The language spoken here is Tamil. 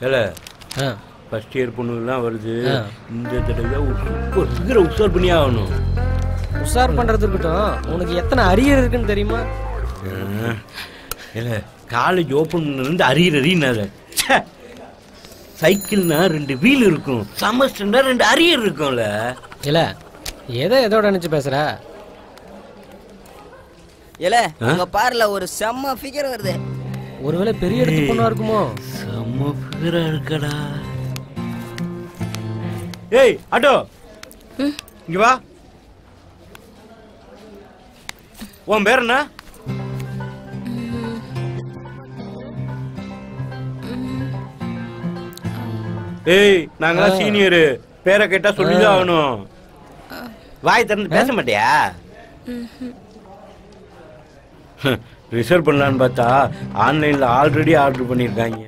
ஏல ஃபர்ஸ்ட் இயர் பொண்ணுலாம் வருது. இந்த தடவை சூப்பர் ஃபிகரை உஷார் பண்ணி ஆகணும். உஷார் பண்றது இருக்கட்டும், உனக்கு எத்தனை அரியர் இருக்குன்னு தெரியுமா? ஏல காலேஜ் ஓப்பன் பண்ணது அரியர். சைக்கிள்னா 2 வீல் இருக்கும், செமஸ்டர்னா 2 அரியர் இருக்கும்ல. இல்ல எதோட நினைச்சு பேசுற? இல்ல அங்க பாருல ஒரு செம்ம ஃபிகர் வருது. ஒருவேளை பெரிய இடத்து பொண்ணா இருக்குமோ? செம்ம ஃபிகரா இருக்கடா. ஏய் ஆட்டோ, இங்க வா. உன் பேர் என்ன? ஏய் நாங்களாம் சீனியரு, பேரை கேட்டா சொல்லிதான் ஆகணும். வாய் திறந்து பேச மாட்டியா? ரிசர்வ் பண்ணலான்னு பார்த்தா ஆன்லைன்ல ஆல்ரெடி ஆர்டர் பண்ணிருக்காங்க.